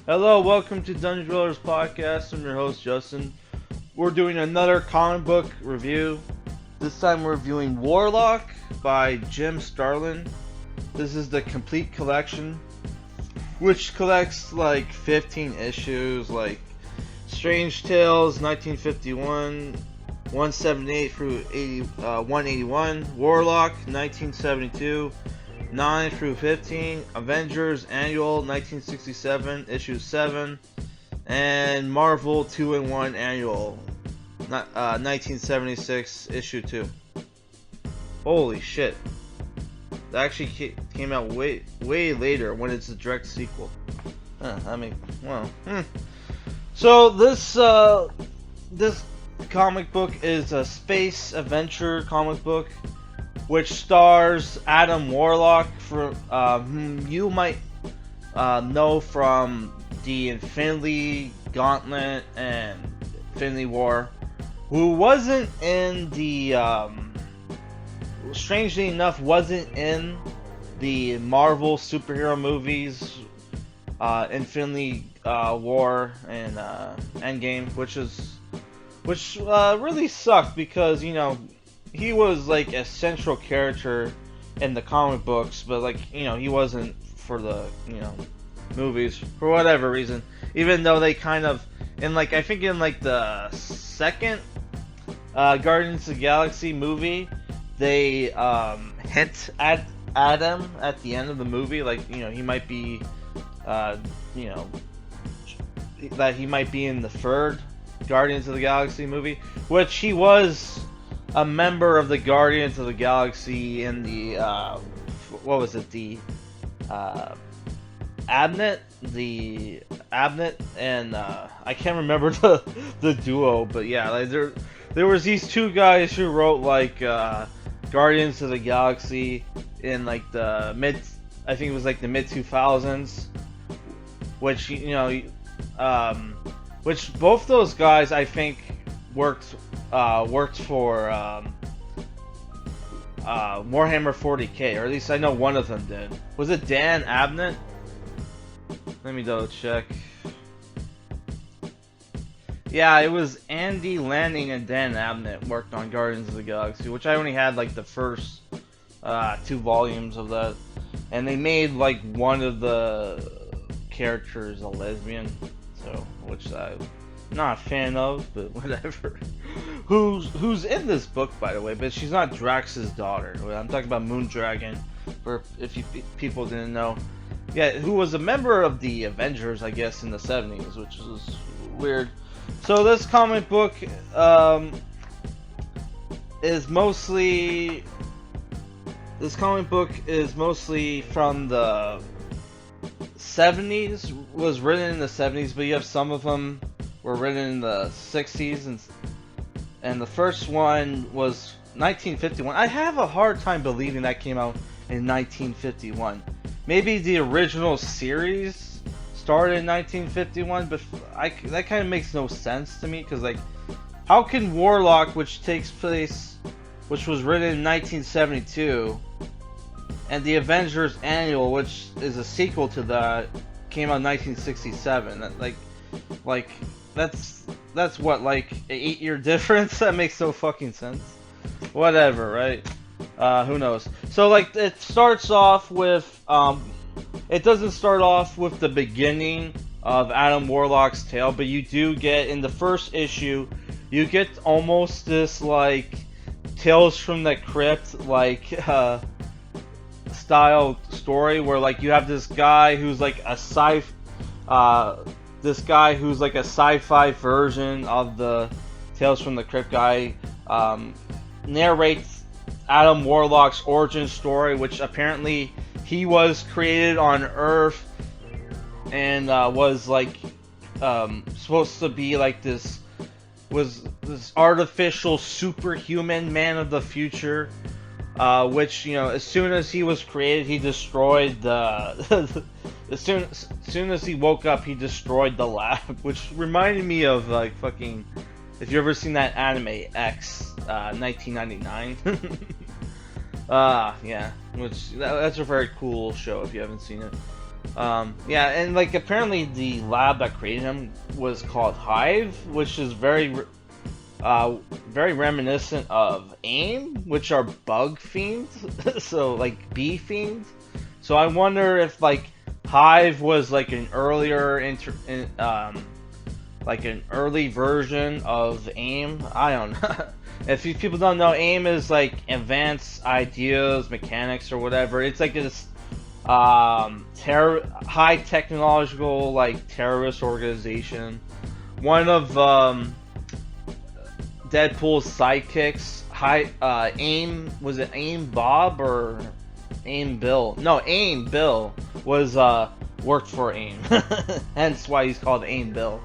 Hello, welcome to Dungeon Dwellers Podcast. I'm your host, Justin. We're doing another comic book review. This time we're reviewing Warlock by Jim Starlin. This is the complete collection, which collects like 15 issues, like Strange Tales 1951, 178 through 181, Warlock 1972, 9 through 15, Avengers Annual 1967, issue 7, and Marvel 2-in-1 Annual 1976, issue 2. Holy shit. That actually came out way later when it's a direct sequel. So this comic book is a space adventure comic book, which stars Adam Warlock, whom you might know from the Infinity Gauntlet and Infinity War, who wasn't in the, strangely enough, wasn't in the Marvel superhero movies, Infinity War and Endgame, which really sucked because, you know, he was like a central character in the comic books, but like, you know, he wasn't for the, you know, movies for whatever reason. Even though they kind of, in like, I think in like the second Guardians of the Galaxy movie, they hint at him at the end of the movie, like, you know, he might be, you know, that he might be in the third Guardians of the Galaxy movie, which he was a member of the Guardians of the Galaxy in the, what was it, the, Abnett, and, I can't remember the duo, but yeah, like, there was these two guys who wrote, like, Guardians of the Galaxy in, like, I think it was, like, the mid-2000s, which, you know, which both those guys, I think, worked for Warhammer 40k, or at least I know one of them did. Was it Dan Abnett? Let me double check. Yeah, it was Andy Lanning and Dan Abnett worked on Guardians of the Galaxy, which I only had like the first 2 volumes of that, and they made like one of the characters a lesbian, so which I'm not a fan of, but whatever. Who's in this book, by the way, but she's not Drax's daughter. I'm talking about Moondragon, for if people didn't know. Yeah, who was a member of the Avengers, I guess, in the 70s, which is weird. So this comic book is mostly from the 70s, was written in the 70s, but you have some of them were written in the 60s, and the first one was 1951. I have a hard time believing that came out in 1951. Maybe the original series started in 1951, but that kind of makes no sense to me, because like, how can Warlock, which was written in 1972, and the Avengers Annual, which is a sequel to that, came out in 1967? Like that's what, like, an 8-year difference? That makes no fucking sense. Whatever, right? Who knows? So, like, it starts off with, it doesn't start off with the beginning of Adam Warlock's tale, but you do get, in the first issue, you get almost this, like, Tales from the Crypt, like, style story, where, like, you have this guy who's, like, a sci-fi version of the Tales from the Crypt guy, narrates Adam Warlock's origin story, which apparently he was created on Earth and was like supposed to be like this artificial superhuman man of the future, which, you know, as soon as he was created, he destroyed the as soon as he woke up, he destroyed the lab, which reminded me of like fucking, if you ever seen that anime X, 1999. Yeah, which that's a very cool show if you haven't seen it. Yeah, and like apparently the lab that created him was called Hive, which is very reminiscent of AIM, which are bug fiends, so like bee fiends. So I wonder if like Hive was like an earlier like an early version of AIM. I don't know. If you people don't know, AIM is like advanced ideas, mechanics, or whatever. It's like this high technological like terrorist organization. One of Deadpool's sidekicks, AIM, was it AIM Bob or AIM Bill? No, AIM Bill was worked for AIM. Hence why he's called AIM Bill.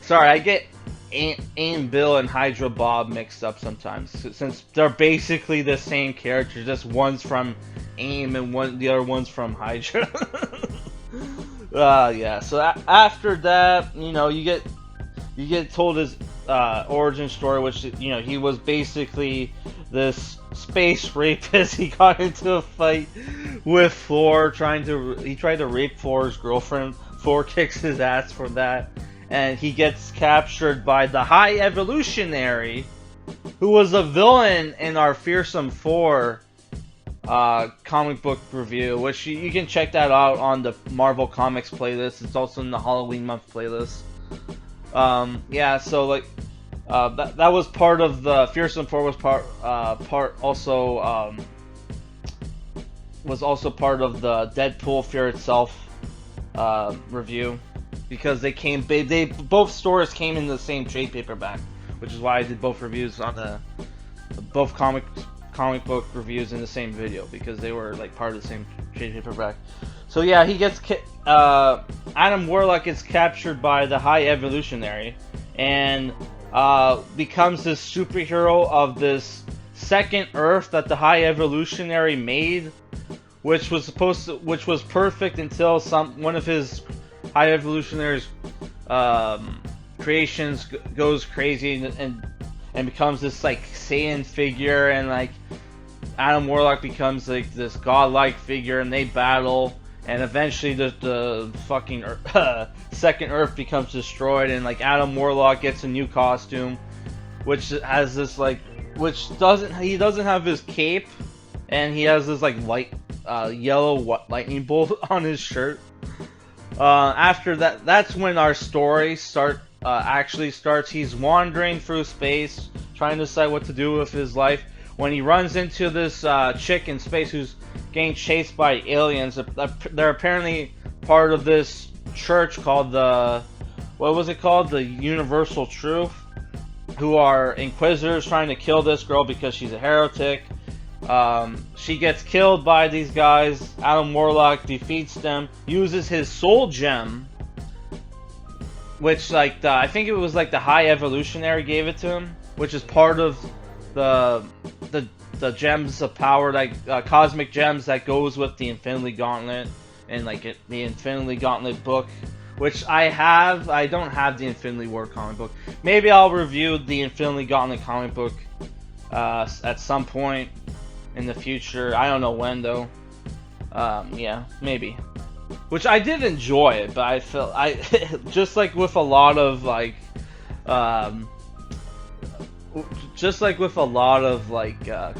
Sorry, I get AIM Bill and Hydra Bob mixed up sometimes, since they're basically the same character, just one's from AIM and the other one's from Hydra. Yeah. So after that, you know, you get told his origin story, which, you know, he was basically this space rapist. He got into a fight with Floor, he tried to rape Floor's girlfriend. Floor kicks his ass for that, and he gets captured by the High Evolutionary, who was a villain in our Fearsome 4 comic book review, which you can check that out on the Marvel Comics playlist. It's also in the Halloween month playlist. Yeah, so like that was part of the Fearsome 4 was also part of the Deadpool Fear Itself review, because they both stories came in the same trade paperback, which is why I did both reviews on both comic book reviews in the same video, because they were like part of the same trade paperback. So yeah, Adam Warlock gets captured by the High Evolutionary and becomes this superhero of this second Earth that the High Evolutionary made, which was perfect until one of his High Evolutionary's creations goes crazy and becomes this like Saiyan figure, and like Adam Warlock becomes like this godlike figure, and they battle, and eventually the fucking second Earth becomes destroyed, and like Adam Warlock gets a new costume, which has this like, he doesn't have his cape, and he has this like yellow lightning bolt on his shirt. After that, that's when our story actually starts. He's wandering through space, trying to decide what to do with his life, when he runs into this chick in space who's getting chased by aliens. They're apparently part of this church called the Universal Truth, who are inquisitors trying to kill this girl because she's a heretic. She gets killed by these guys. Adam Warlock defeats them, uses his soul gem, which I think it was like the High Evolutionary gave it to him, which is part of the gems of power, like cosmic gems that goes with the Infinity Gauntlet, and like the Infinity Gauntlet book, which I don't have the Infinity War comic book. Maybe I'll review the Infinity Gauntlet comic book at some point in the future. I don't know when though. Yeah, maybe. Which I did enjoy it, but I felt just like with a lot of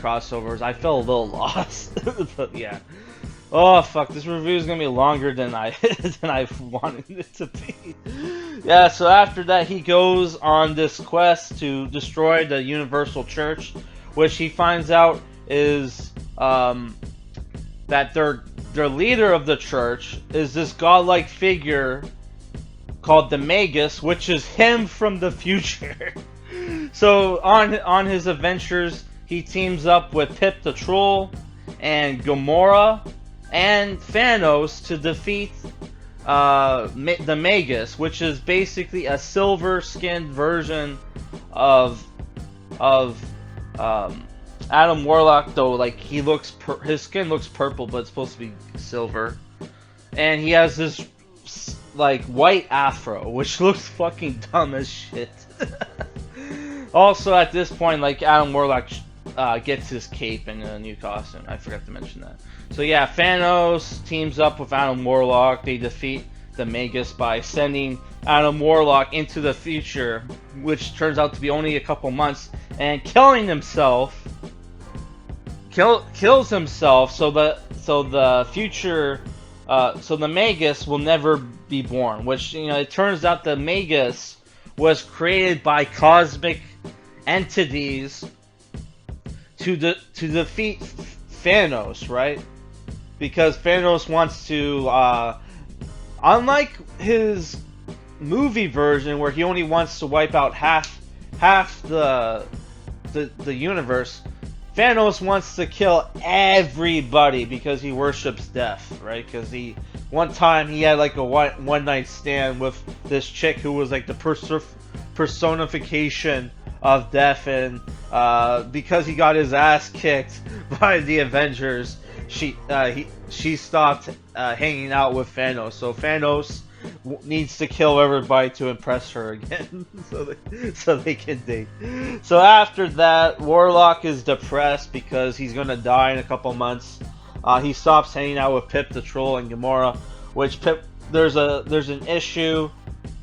crossovers, I felt a little lost. But yeah. Oh fuck, this review is gonna be longer than I wanted it to be. Yeah, so after that he goes on this quest to destroy the Universal Church, which he finds out is that their leader of the church is this godlike figure called the Magus, which is him from the future. So on his adventures, he teams up with Pip the Troll and Gamora and Thanos to defeat the Magus, which is basically a silver-skinned version of Adam Warlock, though. Like his skin looks purple, but it's supposed to be silver, and he has this like white afro, which looks fucking dumb as shit. Also, at this point, like Adam Warlock gets his cape and a new costume. I forgot to mention that. So yeah, Thanos teams up with Adam Warlock. They defeat the Magus by sending Adam Warlock into the future, which turns out to be only a couple months, and killing himself. Kills himself so the future, so the Magus will never be born. Which, you know, it turns out the Magus was created by cosmic entities to defeat Thanos, right? Because Thanos wants to, unlike his movie version where he only wants to wipe out half the universe, Thanos wants to kill everybody because he worships death, right? Because one time he had like a one night stand with this chick who was like the personification of death, and because he got his ass kicked by the Avengers, she stopped hanging out with Thanos. So Thanos needs to kill everybody to impress her again, so they can date. So after that, Warlock is depressed because he's gonna die in a couple months. He stops hanging out with Pip the Troll and Gamora, which there's an issue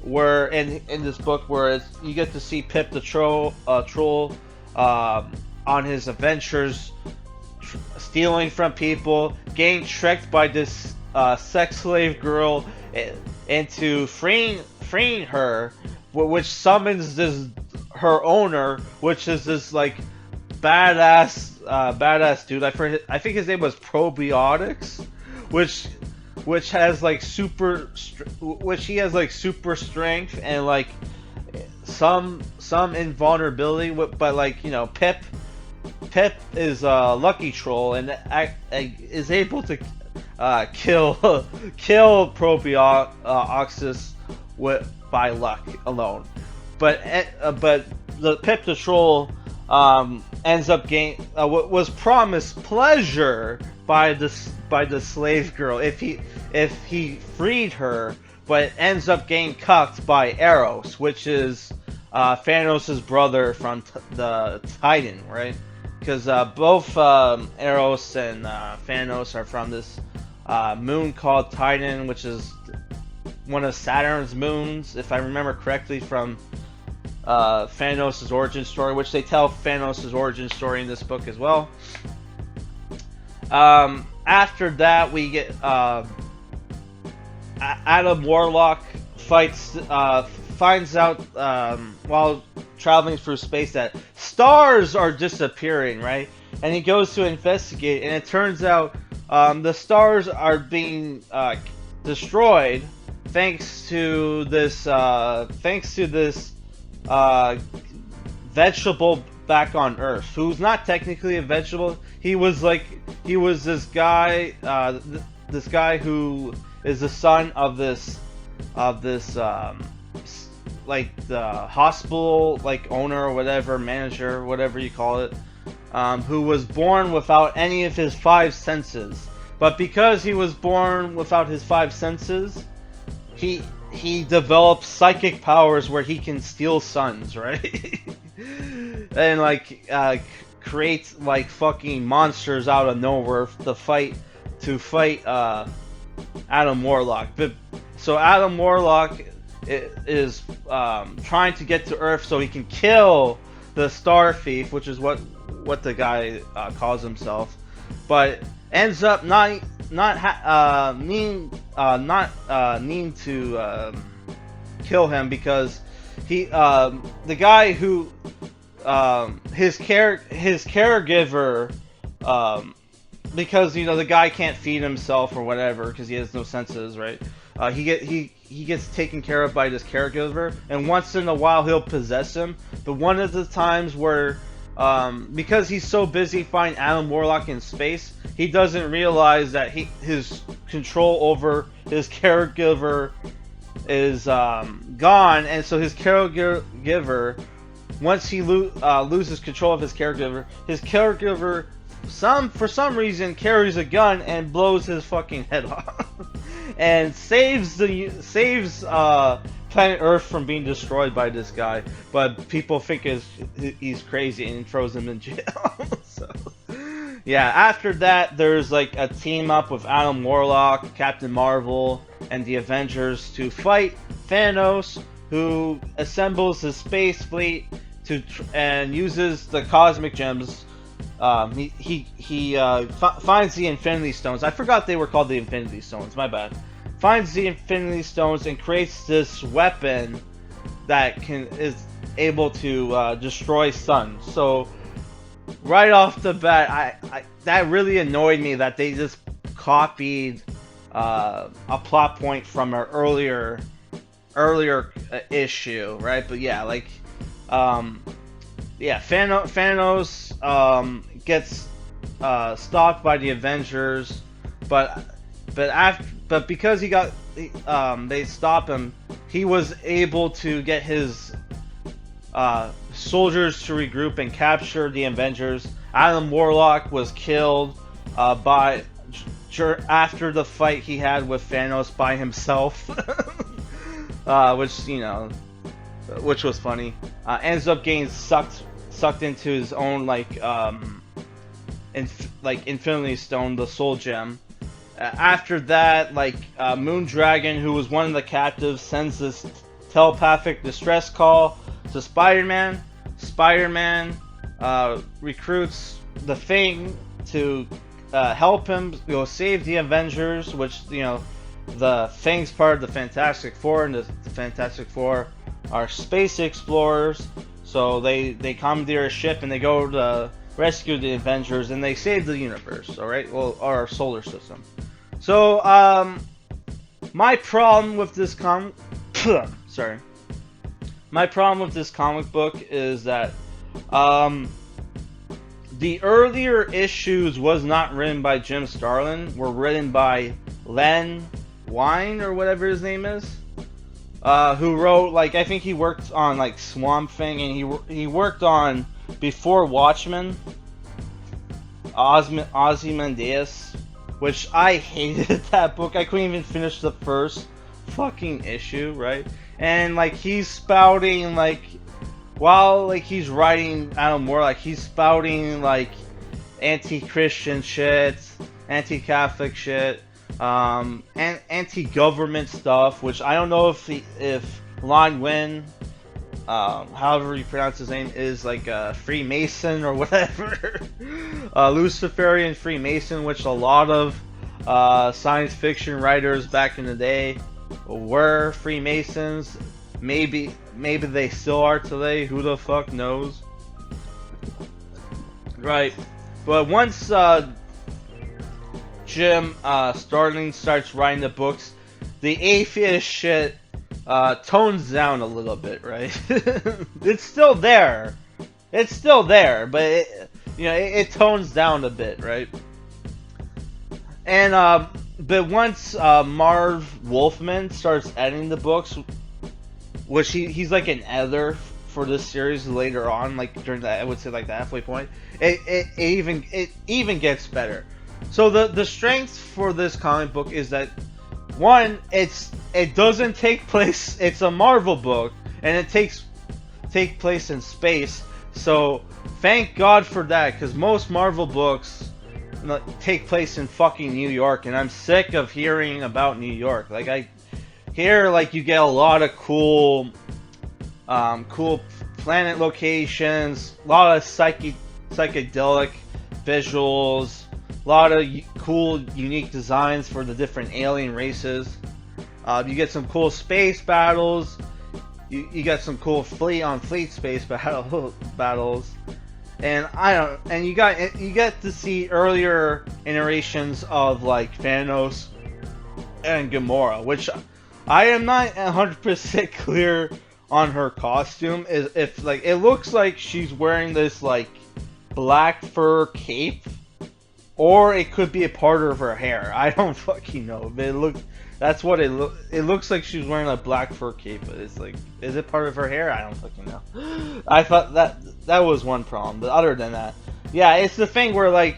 where in this book where you get to see Pip the Troll on his adventures, stealing from people, getting tricked by this sex slave girl into freeing her, which summons her owner, which is this like badass dude. I think his name was Probiotics, which has like super strength and like some invulnerability, but like, you know, Pip is a lucky troll and is able to kill Probiotics by luck alone. But the Pip the Troll ends up getting was promised pleasure by the slave girl if he freed her, but ends up getting cucked by Eros, which is Thanos' brother from the Titan, right? Because both Eros and Thanos are from this moon called Titan, which is one of Saturn's moons, if I remember correctly, from Thanos' origin story, which they tell Thanos' origin story in this book as well. After that, we get Adam Warlock finds out while traveling through space that stars are disappearing, right? And he goes to investigate, and it turns out the stars are being destroyed thanks to this vegetable back on Earth, who's not technically a vegetable. He was this guy who is the son of this like the hospital like owner or whatever, manager, whatever you call it, who was born without any of his 5 senses. But because he was born without his 5 senses, he develops psychic powers where he can steal suns, right? And like creates like fucking monsters out of nowhere to fight Adam Warlock. So Adam Warlock is trying to get to Earth so he can kill the Star Thief, which is what the guy calls himself, but ends up needing to kill him because the guy who his caregiver, because, you know, the guy can't feed himself or whatever because he has no senses, right? He gets taken care of by this caregiver, and once in a while he'll possess him. But one of the times where, because he's so busy fighting Adam Warlock in space, he doesn't realize that his control over his caregiver is gone, and so his caregiver, once he loses control of his caregiver for some reason carries a gun and blows his fucking head off. And saves planet Earth from being destroyed by this guy, but people think he's crazy and throws him in jail. So, yeah, after that, there's like a team up with Adam Warlock, Captain Marvel, and the Avengers to fight Thanos, who assembles his space fleet and uses the cosmic gems. He finds the Infinity Stones. I forgot they were called the Infinity Stones. My bad. Finds the Infinity Stones and creates this weapon that is able to destroy suns. So right off the bat, that really annoyed me that they just copied a plot point from an earlier issue, right? But yeah, like, yeah, Thanos gets stopped by the Avengers, but because they stop him, he was able to get his soldiers to regroup and capture the Avengers. Adam Warlock was killed after the fight he had with Thanos by himself, which was funny. Ends up getting sucked into his own Infinity Stone, the Soul Gem. After that, Moondragon, who was one of the captives, sends this telepathic distress call to Spider-Man. Spider-Man recruits the Thing to help him save the Avengers, which, the Thing's part of the Fantastic Four, and the Fantastic Four are space explorers, so they commandeer a ship and they go to rescue the Avengers, and they save the universe, alright? Well, our solar system. So, my problem with this my problem with this comic book is that, the earlier issues was not written by Jim Starlin, were written by Wein, or whatever his name is, who wrote, I think he worked on, Swamp Thing, and he worked on, before Watchmen, Ozymandias, which I hated that book. I couldn't even finish the first fucking issue, right? And, he's spouting, while, he's writing Adam Warlock, he's spouting, anti-Christian shit, anti-Catholic shit, and anti-government stuff, which I don't know if Lon Wynn, however you pronounce his name, is a Freemason or whatever. Luciferian Freemason, which a lot of science fiction writers back in the day were Freemasons. Maybe they still are today. Who the fuck knows? Right. But once Jim Starlin starts writing the books, the atheist shit tones down a little bit, right? It's still there. It's still there, but it tones down a bit, right? And but once Marv Wolfman starts editing the books, which he's an editor for this series later on, during that, I would say the halfway point, it even gets better. So the strength for this comic book is that, one, it doesn't take place. It's a Marvel book, and it take place in space. So thank God for that, because most Marvel books take place in fucking New York, and I'm sick of hearing about New York. I hear you get a lot of cool planet locations, a lot of psychedelic visuals, a lot of cool, unique designs for the different alien races. You get some cool space battles. You get some cool fleet space battles, and you get to see earlier iterations of Thanos and Gamora, which I am not 100% clear on her costume. If it looks like she's wearing this black fur cape, or it could be a part of her hair. I don't fucking know. But that's what it looks like. She's wearing a black fur cape, but it's is it part of her hair? I don't fucking know. I thought that was one problem, but other than that, yeah, it's the thing where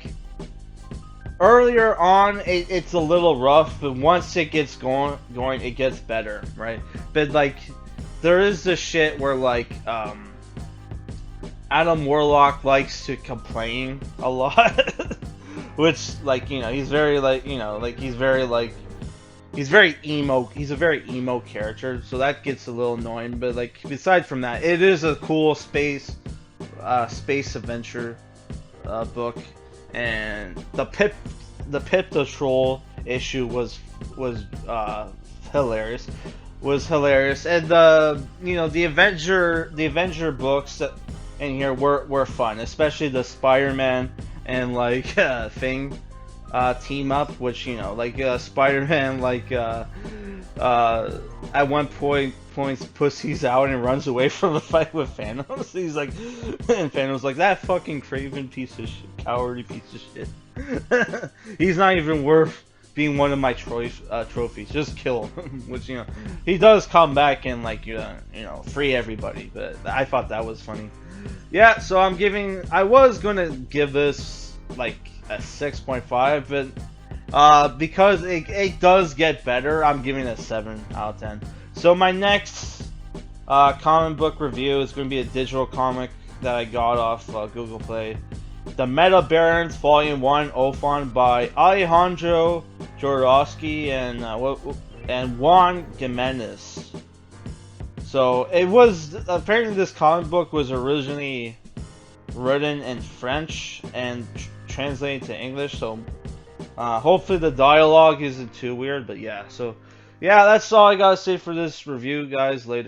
earlier on it's a little rough, but once it gets going, it gets better, right? But there is this shit where like Adam Warlock likes to complain a lot, which like he's very like like he's very like he's very emo. He's a very emo character, so that gets a little annoying. But like aside from that, it is a cool space adventure book, and the Pip the Troll issue was hilarious. And the Avenger books that in here were fun, especially the Spider-Man and like Thing team up, which like Spider-Man like at one point pussies out and runs away from the fight with Thanos. He's like, and Thanos like, that fucking craven piece of shit, cowardly piece of shit. He's not even worth being one of my trophies. Just kill him. Which he does come back and like free everybody. But I thought that was funny. Yeah, so I was gonna give this like a 6.5, but because it does get better, I'm giving it a 7 out of 10. So my next comic book review is going to be a digital comic that I got off Google Play. The Metabarons Volume 1 Othon by Alejandro Jodorowsky and Juan Gimenez. So it was, apparently this comic book was originally written in French and translated to English, so hopefully the dialogue isn't too weird, but yeah, so yeah, that's all I gotta say for this review, guys. Later.